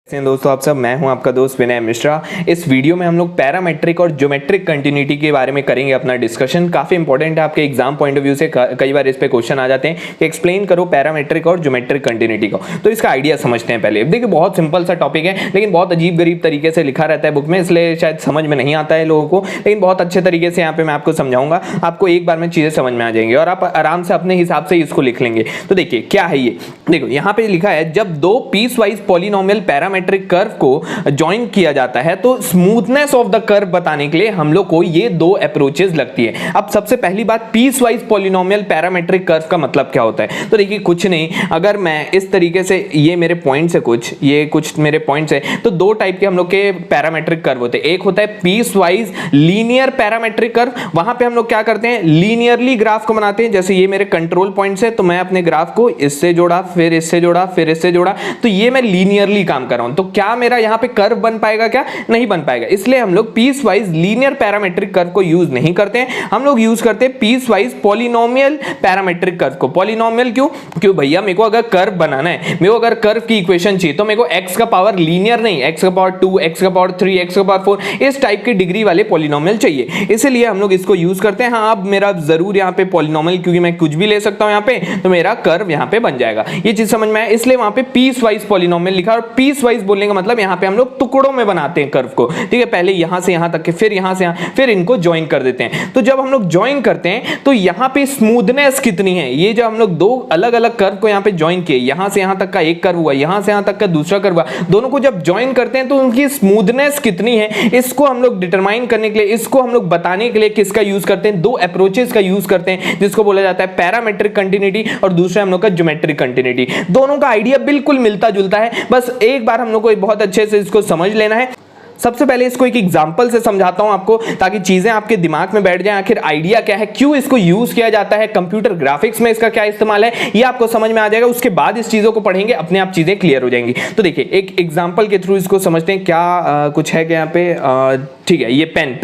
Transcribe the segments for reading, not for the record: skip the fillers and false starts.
दोस्तों आप सब, मैं हूं आपका दोस्त विनय मिश्रा। इस वीडियो में हम लोग पैरामेट्रिक और ज्योमेट्रिक कंटिन्यूटी के बारे में करेंगे अपना डिस्कशन। काफी इंपॉर्टेंट है, आपके एग्जाम पॉइंट ऑफ व्यू से कई बार इस पे क्वेश्चन आ जाते हैं कि एक्सप्लेन करो पैरामेट्रिक और ज्योमेट्रिक कंटिन्यूटी को। तो इसका आइडिया समझते हैं पहले। देखिए बहुत सिंपल सा टॉपिक है, लेकिन बहुत अजीब गरीब तरीके से लिखा रहता है बुक में, इसलिए शायद समझ में नहीं आता है लोगों को, लेकिन बहुत अच्छे तरीके से यहाँ पे मैं आपको समझाऊंगा। आपको एक बार में चीजें समझ में आ जाएंगी और आप आराम से अपने हिसाब से इसको लिख लेंगे। तो देखिए क्या है ये, देखो यहाँ पे लिखा है जब दो piecewise polynomial parametric curve को ज्वाइन किया जाता है तो स्मूथनेस ऑफ द कर्व बताने के लिए हम लोग को ये दो अप्रोचेस लगती है। अब सबसे पहली बात, piecewise polynomial parametric curve का मतलब क्या होता है। तो देखिए कुछ नहीं, अगर मैं इस तरीके से, ये मेरे पॉइंट्स है कुछ मेरे पॉइंट्स है, तो दो टाइप के हम लोग के पैरामेट्रिक कर्व होते हैं। एक होता है piecewise linear parametric curve, वहां पे हम लोग क्या करते हैं, लीनियरली ग्राफ को बनाते हैं। जैसे ये मेरे कंट्रोल पॉइंट्स है, तो मैं अपने ग्राफ को इससे जोड़ा, फिर इससे जोड़ा, फिर इससे जोड़ा, तो ये मैं लीनियरली काम कर रहा हूं। तो क्या मेरा यहां पे कर्व बन पाएगा? क्या नहीं बन पाएगा। इसलिए हम लोग piecewise linear parametric curve को यूज नहीं करते हैं, हम लोग यूज करते हैं piecewise polynomial parametric curve को। पॉलिनोमियल क्यों भैया, मेरे को अगर कर्व बनाना है, मेरे को अगर कर्व की इक्वेशन चाहिए, तो मेरे को x का पावर लीनियर नहीं, x का पावर 2, x का पावर 3, x का पावर 4, इस टाइप की डिग्री वाले पॉलिनोमियल चाहिए। इसलिए हम लोग इसको यूज करते हैं। हाँ, अब मेरा जरूर यहाँ पे पॉलिनोमियल, क्योंकि मैं कुछ भी ले सकता हूँ यहाँ पे, तो मेरा कर्व यहाँ पे बन जाएगा। ये चीज समझ में आया, इसलिए वहां पे पीस वाइज पॉलिनोमियल लिखा। और पीस वाइज बोलने का मतलब यहाँ पे हम लोग टुकड़ों में बनाते हैं कर्व को, ठीक है। पहले यहां से यहां तक के, फिर यहां से यहां, फिर इनको ज्वाइन कर देते हैं। तो जब हम लोग ज्वाइन करते हैं तो यहां पे स्मूथनेस कितनी है, ये जब हम लोग दो अलग अलग कर्व को यहां पे ज्वाइन किए, यहां से यहां तक का एक कर्व हुआ, यहां से यहां तक का दूसरा कर्व हुआ, दोनों को जब ज्वाइन करते हैं तो उनकी स्मूथनेस कितनी है, इसको हम लोग डिटरमाइन करने के लिए, इसको हम लोग बताने के लिए किसका यूज करते हैं, दो अप्रोचेस का यूज करते हैं, जिसको बोला जाता है पैरामेट्रिक कंटिन्यूटी और दूसरा हम लोग का ज्योमेट्रिक कंटिन्यूटी। दोनों का आइडिया बिल्कुल मिलता जुलता है, बस एक बार हम लोग को बहुत अच्छे से इसको समझ लेना है। सबसे पहले इसको एक एग्जांपल से समझाता हूं आपको, ताकि चीजें आपके दिमाग में बैठ जाएं। आखिर आइडिया क्या है, क्यों इसको यूज किया जाता है, कंप्यूटर ग्राफिक्स में इसका क्या इस्तेमाल है, ये आपको समझ में आ जाएगा। उसके बाद इस चीजों को पढ़ेंगे, अपने आप चीजें क्लियर हो जाएंगी। तो देखिए एक एग्जांपल के थ्रू इसको समझते हैं। क्या कुछ है क्या यहाँ पे, ठीक है, ये पेन,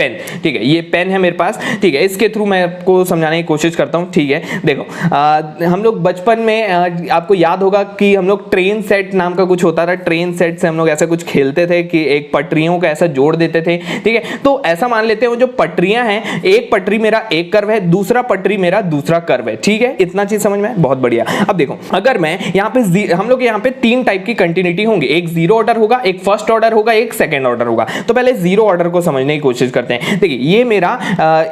ठीक है, ये पेन है मेरे पास, ठीक है। इसके थ्रू मैं आपको समझाने की कोशिश करता हूँ, ठीक है। देखो हम लोग बचपन में, आपको याद होगा कि हम लोग ट्रेन सेट नाम का कुछ होता था। ट्रेन सेट से हम लोग ऐसा कुछ खेलते थे कि एक पटरियों ऐसा जोड़ देते थे, ठीक है। तो ऐसा मान लेते हैं वो जो पटरियां हैं, एक पटरी मेरा एक कर्व है, दूसरा पटरी मेरा दूसरा कर्व है, ठीक है। इतना चीज समझ में, बहुत बढ़िया। अब देखो, अगर मैं यहाँ पे, हम लोग यहाँ पे तीन टाइप की कंटिन्यूटी होंगी, एक जीरो ऑर्डर होगा, एक फर्स्ट ऑर्डर होगा, एक सेकंड ऑर्डर होगा। तो पहले जीरो ऑर्डर को समझने की कोशिश करते हैं। देखिए ये मेरा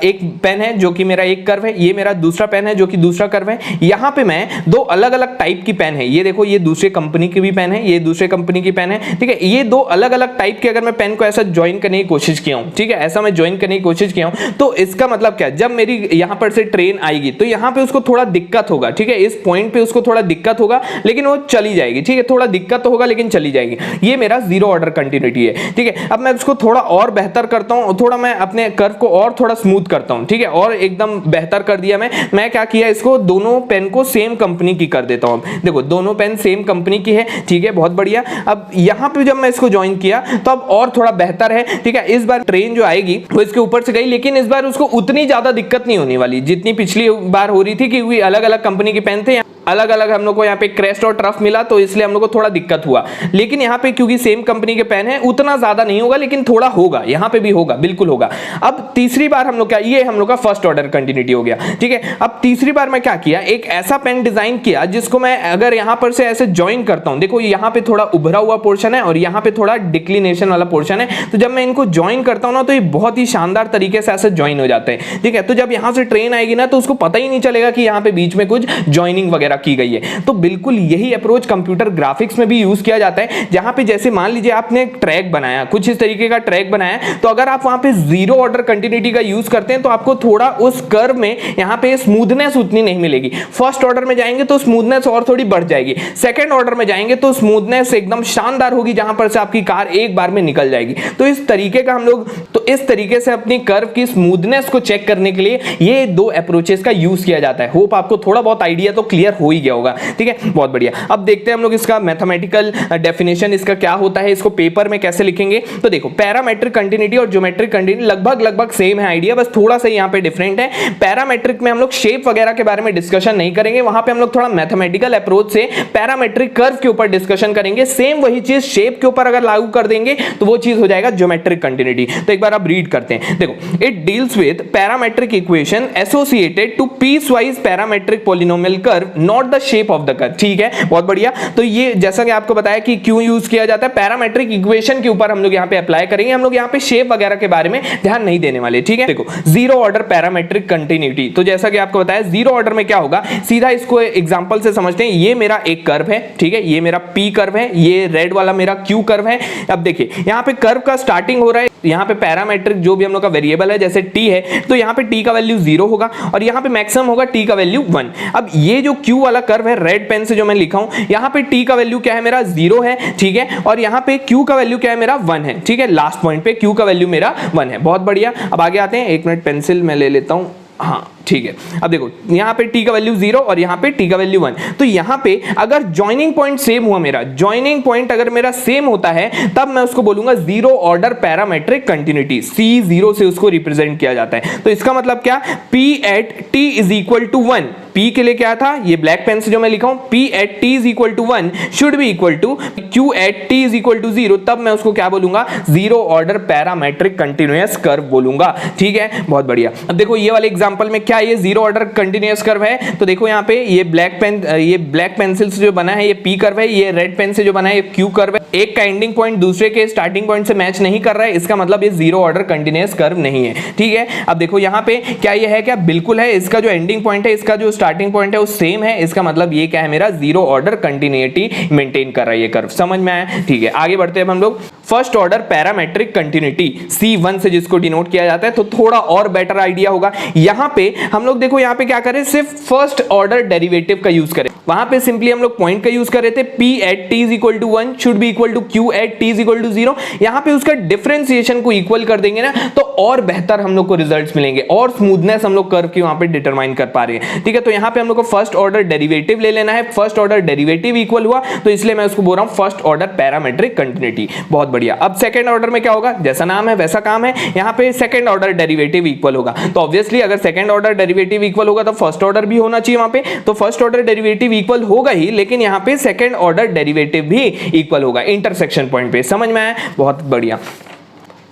एक पेन है जो कि मेरा एक कर्व है, ये मेरा दूसरा पेन है जो कि दूसरा कर्व है। यहाँ पे मैं दो अलग अलग टाइप की पेन है, ये देखो, ये दूसरे कंपनी की भी पेन है, ये दूसरे कंपनी की पेन है, ठीक है। ये दो अलग अलग टाइप के अगर मैं पेन को ऐसा ज्वाइन करने की कोशिश किया हूं, ठीक है, ऐसा मैं ज्वाइन करने की कोशिश किया हूं, तो इसका मतलब क्या, जब मेरी यहां पर से ट्रेन आएगी तो यहां पे उसको थोड़ा दिक्कत होगा, ठीक है। इस पॉइंट पे उसको थोड़ा दिक्कत होगा, लेकिन वो चली जाएगी, ठीक है। थोड़ा दिक्कत तो होगा लेकिन चली जाएगी। ये मेरा जीरो ऑर्डर कंटिन्यूटी है, ठीक है। अब मैं उसको थोड़ा और बेहतर करता हूं, थोड़ा मैं अपने कर्व को और थोड़ा स्मूथ करता हूं, ठीक है, और एकदम बेहतर कर दिया मैं क्या किया, इसको दोनों पेन को सेम कंपनी की कर देता हूं। देखो दोनों पेन सेम कंपनी की है, ठीक है, बहुत बढ़िया। अब यहां पे जब मैं इसको ज्वाइन किया तो अब और थोड़ा बेहतर है, ठीक है। इस बार ट्रेन जो आएगी वो इसके ऊपर से गई, लेकिन इस बार उसको उतनी ज्यादा दिक्कत नहीं होने वाली जितनी पिछली बार हो रही थी, क्योंकि अलग अलग कंपनी के पेन थे, अलग अलग हम लोग को यहाँ पे क्रेस्ट और ट्रफ मिला, तो इसलिए हम लोग को थोड़ा दिक्कत हुआ। लेकिन यहाँ पे क्योंकि सेम कंपनी के पेन है, उतना ज्यादा नहीं होगा, लेकिन थोड़ा होगा, यहाँ पे भी होगा, बिल्कुल होगा। अब तीसरी बार हम लोग क्या, ये हम लोग का फर्स्ट ऑर्डर कंटिन्यूटी हो गया, ठीक है। अब तीसरी बार मैं क्या किया, एक ऐसा पेन डिजाइन किया जिसको मैं अगर यहाँ पर से ऐसे ज्वाइन करता हूँ, देखो यहाँ पे थोड़ा उभरा हुआ पोर्शन है और यहाँ पे थोड़ा डिक्लिनेशन वाला पोर्शन है, तो जब मैं इनको ज्वाइन करता हूँ ना, तो ये बहुत ही शानदार तरीके से ऐसे ज्वाइन हो जाते हैं, ठीक है। तो जब यहाँ से ट्रेन आएगी ना, तो उसको पता ही नहीं चलेगा कि यहाँ पे बीच में कुछ ज्वाइनिंग वगैरह की गई है। तो बिल्कुल यही अप्रोच कंप्यूटर ग्राफिक्स में भी यूज किया जाता है, जहां पे जैसे मान लीजिए आपने एक ट्रैक बनाया, कुछ इस तरीके का ट्रैक बनाया, तो अगर आप वहां पे जीरो ऑर्डर कंटिन्यूटी का यूज करते हैं तो आपको थोड़ा उस कर्व में यहां पे स्मूथनेस उतनी नहीं मिलेगी। फर्स्ट ऑर्डर में जाएंगे तो स्मूथनेस और थोड़ी बढ़ जाएगी, सेकंड ऑर्डर में जाएंगे तो स्मूथनेस एकदम शानदार होगी, जहां पर से आपकी कार एक बार में निकल जाएगी। तो इस तरीके का हम लोग, तो इस तरीके से अपनी कर्व की स्मूथनेस को चेक करने के लिए ये दो अप्रोचेस का यूज किया जाता है। होप आपको थोड़ा बहुत आइडिया तो क्लियर हो ही गया होगा, ठीक है, बहुत बढ़िया। अब देखते हैं हम लोग इसका मैथमेटिकल डेफिनेशन इसका क्या होता है, इसको पेपर में कैसे लिखेंगे। तो देखो पैरामेट्रिक कंटिन्यूटी और ज्योमेट्रिक कंटिन्यूटी लगभग सेम है आइडिया, बस थोड़ा सा यहाँ पे डिफरेंट है। पैरामेट्रिक में हम लोग शेप वगैरह के बारे में डिस्कशन नहीं करेंगे, वहां पे हम लोग थोड़ा मैथमेटिकल अप्रोच से पैरामेट्रिक कर्व के ऊपर डिस्कशन करेंगे। सेम वही चीज शेप के ऊपर अगर लागू कर देंगे तो वो चीज हो जाएगा ज्योमेट्रिक कंटिन्यूटी। तो एक बार आप रीड करते हैं, देखो it deals with parametric equation associated to piecewise parametric polynomial curve not the shape of the curve, ठीक है, बहुत बढ़िया। तो ये जैसा कि आपको बताया कि क्यों यूज किया जाता है, पैरामेट्रिक इक्वेशन के ऊपर हम लोग यहाँ पे अप्लाई करेंगे, हम लोग यहाँ पे शेप वगैरह के बारे में ध्यान नहीं देने वाले, ठीक है। देखो जीरो ऑर्डर पैरामेट्रिक कंटिन्यूटी, तो जैसा कि आपको बताया जीरो ऑर्डर में क्या होगा, सीधा इसको एग्जांपल से समझते हैं। ये मेरा एक कर्व है, ठीक है, ये मेरा पी कर्व है, ये रेड वाला मेरा क्यू कर्व है। अब देखिए यहाँ पे कर्व का स्टार्टिंग हो रहा है, यहाँ पे पैरामेट्रिक जो भी हम लोग का वेरिएबल है जैसे t है, तो यहाँ पे t का वैल्यू 0 होगा और यहाँ पे मैक्सिमम होगा t का वैल्यू 1। अब ये जो q वाला कर्व है रेड पेन से जो मैं लिखा हूं, यहाँ पे t का वैल्यू क्या है मेरा 0 है, ठीक है, और यहाँ पे q का वैल्यू क्या है मेरा 1 है, ठीक है, लास्ट पॉइंट पे q का वैल्यू मेरा 1 है, बहुत बढ़िया। अब आगे आते हैं, एक मिनट पेंसिल मैं ले लेता हूं, हाँ ठीक है। अब देखो यहाँ पे t का वैल्यू 0 और यहाँ पे t का वैल्यू 1, तो यहाँ पे अगर जॉइनिंग पॉइंट सेम हुआ, मेरा जॉइनिंग पॉइंट अगर मेरा सेम होता है, तब मैं उसको बोलूंगा zero order parametric continuity. C0 से उसको रिप्रेजेंट किया जाता है। तो इसका मतलब क्या, P at t is equal to 1, P के लिए क्या था, ये ब्लैक पेन से जो मैं लिखा हूं, P at t is equal to 1 should be equal to Q at t is equal to 0, तब मैं उसको क्या बोलूंगा, zero order parametric continuous curve बोलूंगा, ठीक है, बहुत बढ़िया। अब देखो ये वाले एग्जांपल में क्या ये जीरो ऑर्डर कंटिन्यूअस कर्व है, तो देखो यहाँ पे ये ब्लैक पेंसिल से जो बना है ये P कर्व है, ये रेड पेन से जो बना है ये Q कर्व है। एक का एंडिंग पॉइंट दूसरे के स्टार्टिंग पॉइंट से मैच नहीं कर रहा है, इसका मतलब ये जीरो ऑर्डर कंटिन्यूअस कर्व नहीं है, ठीक है। अब देखो यहाँ पे क्या ये है, क्या बिल्कुल है, इसका जो एंडिंग पॉइंट है इसका जो स्टार्टिंग पॉइंट है वो सेम है, इसका मतलब ये क्या है, मेरा जीरो ऑर्डर कंटिन्यूटी मेंटेन कर रहा है ये कर्व, समझ में आया, ठीक है। आगे बढ़ते हैं हम लोग, first order parametric continuity C1 से जिसको डिनोट किया जाता है, तो थोड़ा और बेटर आइडिया होगा। यहाँ पे हम लोग देखो यहाँ पे क्या करें, सिर्फ फर्स्ट ऑर्डर डेरिवेटिव का यूज करें। वहां पे सिंपली हम लोग पॉइंट का यूज कर रहे थे, P at t is equal to 1 should be equal to Q at t is equal to 0। यहाँ पे उसका डिफरेंशिएशन को इक्वल कर देंगे ना, तो और बेहतर हम लोग को रिजल्ट्स मिलेंगे और स्मूथनेस हम लोग कर्व की वहां पे डिटरमाइन कर पा रहे हैं, ठीक है। तो यहाँ पे हम लोग को फर्स्ट ऑर्डर डेरिवेटिव ले लेना है, फर्स्ट ऑर्डर डेरिवेटिव इक्वल हुआ, तो इसलिए मैं उसको बोल रहा हूँ फर्स्ट ऑर्डर पैरामेट्रिक कंटिन्यूटी, बहुत बढ़िया। अब सेकंड ऑर्डर में क्या होगा, जैसा नाम है वैसा काम है, यहाँ पे सेकंड ऑर्डर डेरिवेटिव इक्वल होगा, तो ऑब्वियसली अगर सेकंड ऑर्डर डेरिवेटिव इक्वल होगा तो फर्स्ट ऑर्डर भी होना चाहिए वहां पे, तो फर्स्ट ऑर्डर डेरिवेटिव इक्वल होगा ही, लेकिन यहाँ पे सेकंड ऑर्डर डेरिवेटिव भी इक्वल होगा इंटरसेक्शन पॉइंट पे, समझ में आया, बहुत बढ़िया।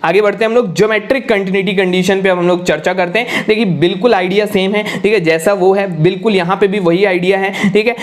आगे बढ़ते हैं हम लोग, ज्योमेट्रिक कंटिन्यूटी कंडीशन पे अब हम लोग चर्चा करते हैं। देखिए बिल्कुल आइडिया सेम है, ठीक है, जैसा वो है बिल्कुल यहाँ पे भी वही आइडिया है, ठीक है।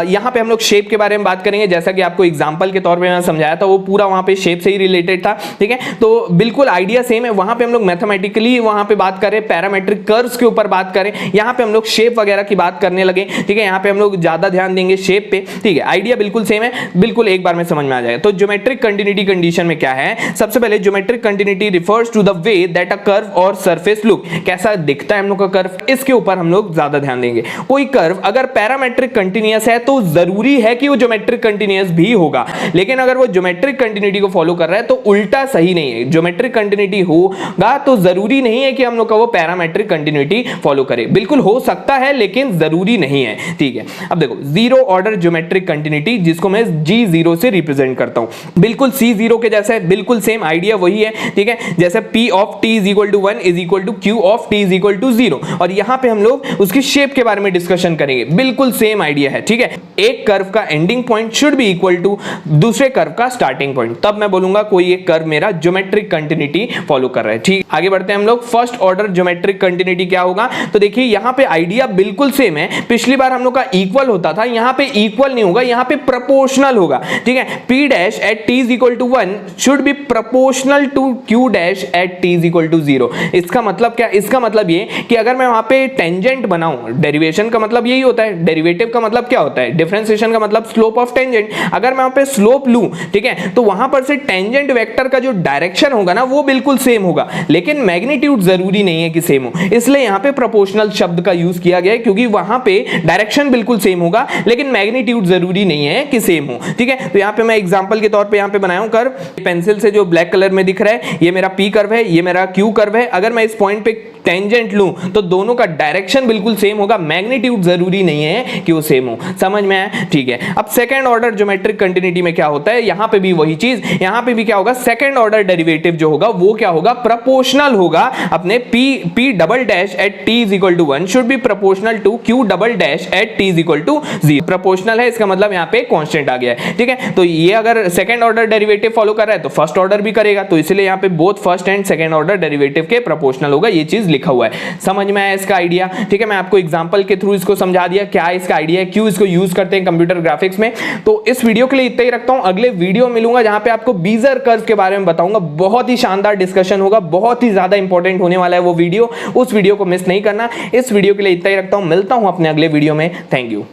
यहाँ पे हम लोग शेप के बारे में बात करेंगे, जैसा कि आपको एग्जांपल के तौर पे मैं समझाया था, वो पूरा वहाँ पे शेप से ही रिलेटेड था, ठीक है। तो बिल्कुल आइडिया सेम है, वहाँ पे हम लोग मैथमेटिकली वहाँ पे बात करें, पैरामेट्रिक कर्व्स के ऊपर बात करें, यहाँ पे हम लोग शेप वगैरह की बात करने लगे, ठीक है। यहाँ पे हम लोग ज्यादा ध्यान देंगे शेप पे, ठीक है। आइडिया बिल्कुल सेम है, बिल्कुल एक बार में समझ में आ जाएगा। तो ज्योमेट्रिक कंटिन्यूटी कंडीशन में क्या है, सबसे पहले geometric continuity refers to the way that a curve or surface look, कैसा दिखता है हम लोग का कर्व, इसके ऊपर हम लोग ज्यादा ध्यान देंगे। कोई कर्व अगर पैरामेट्रिक कंटिन्यूअस है तो जरूरी है कि वो ज्योमेट्रिक कंटिन्यूअस भी होगा, लेकिन अगर वो ज्योमेट्रिक कंटिन्यूटी को फॉलो कर रहा है तो उल्टा सही नहीं है। ज्योमेट्रिक कंटिन्यूटी होगा तो जरूरी नहीं है कि हम लोग का वो पैरामेट्रिक कंटिन्यूटी फॉलो करे, बिल्कुल हो सकता है लेकिन जरूरी नहीं है, ठीक है। अब देखो जीरो ऑर्डर ज्योमेट्रिक कंटिन्यूटी, जिसको मैं G0 से रिप्रेजेंट करता हूं, बिल्कुल C0 के जैसा है, बिल्कुल सेम आइडिया वही है, ठीक है। जैसे P of t is equal to 1 is equal to Q of t is equal to 0, और यहां पे हम लोग उसकी शेप के बारे में डिस्कशन करेंगे, बिल्कुल सेम आइडिया है, ठीक है। एक कर्व का ending point should be equal to दूसरे कर्व का स्टार्टिंग पॉइंट, तब मैं बोलूंगा कोई एक कर्व मेरा ज्योमेट्रिक कंटिन्यूटी फॉलो कर रहा है, ठीक। आगे बढ़ते हैं हम लोग, फर्स्ट ऑर्डर ज्योमेट्रिक कंटिन्यूटी क्या होगा, तो देखिए यहां पे आइडिया बिल्कुल सेम है। पिछली बार हम लोग का इक्वल होता था, यहां पे इक्वल नहीं होगा, यहां पे प्रोपोर्शनल होगा, ठीक है। P dash at t is equal to 1 should be proportional to Q dash at t is equal to 0। इसका मतलब क्या, इसका मतलब ये कि अगर मैं वहां पे टेंजेंट बनाऊं, डेरिवेशन का मतलब यही होता है, डेरिवेटिव का मतलब क्या होता है, डिफरेंशिएशन का मतलब स्लोप ऑफ टेंजेंट। अगर मैं वहां पे स्लोप लूं, ठीक है, तो वहां पर से टेंजेंट वेक्टर का जो डायरेक्शन होगा ना वो बिल्कुल सेम होगा, लेकिन मैग्नीट्यूड जरूरी नहीं है कि सेम हो, इसलिए यहां पे प्रोपोर्शनल शब्द का यूज किया गया है, क्योंकि वहां पे डायरेक्शन बिल्कुल सेम होगा लेकिन मैग्नीट्यूड जरूरी नहीं है कि सेम हो, ठीक है। तो यहां पे मैं एग्जांपल के तौर पे यहां पे बनाया हूं कर्व, पेंसिल से जो ब्लैक कलर में दिख रहा है ये मेरा P कर्व है, ये मेरा Q कर्व है। अगर मैं इस पॉइंट पे टेंजेंट लूं तो दोनों का डायरेक्शन बिल्कुल सेम होगा, मैग्नीट्यूड जरूरी नहीं है कि वो सेम हो। समझ में आया? ठीक है। अब सेकंड ऑर्डर ज्योमेट्रिक कंटिन्यूटी में क्या होता है, यहां पे भी वही चीज, यहां पे भी क्या होगा, सेकंड ऑर्डर डेरिवेटिव जो होगा वो क्या होगा, प्रोपोर्शनल होगा अपने p double dash at t is equal to 1 should be proportional to q double dash at t is equal to 0। Proportional है इसका मतलब यहां पे कांस्टेंट आ गया है। ठीक है, तो ये अगर सेकंड ऑर्डर डेरिवेटिव फॉलो कर रहा है तो फर्स्ट ऑर्डर भी करेगा, तो इसलिए यहां पे both first and second order derivative के प्रोपोर्शनल होगा, ये चीज लिखा हुआ है। समझ में आया इसका आइडिया? ठीक है, मैं आपको एग्जांपल के थ्रू इसको समझा दिया क्या इसका आइडिया है, क्यों इसको यूज करते हैं कंप्यूटर ग्राफिक्स में। तो इस वीडियो के लिए इतना ही रखता हूं, अगले वीडियो मिलूंगा जहां पे आपको बीजर कर्व के बारे में बताऊंगा, बहुत ही शानदार डिस्कशन होगा, बहुत ही ज्यादा इंपॉर्टेंट होने वाला है वो वीडियो, उस वीडियो को मिस नहीं करना। इस वीडियो के लिए इतना ही रखता हूं, मिलता हूं अपने अगले वीडियो में। Thank you.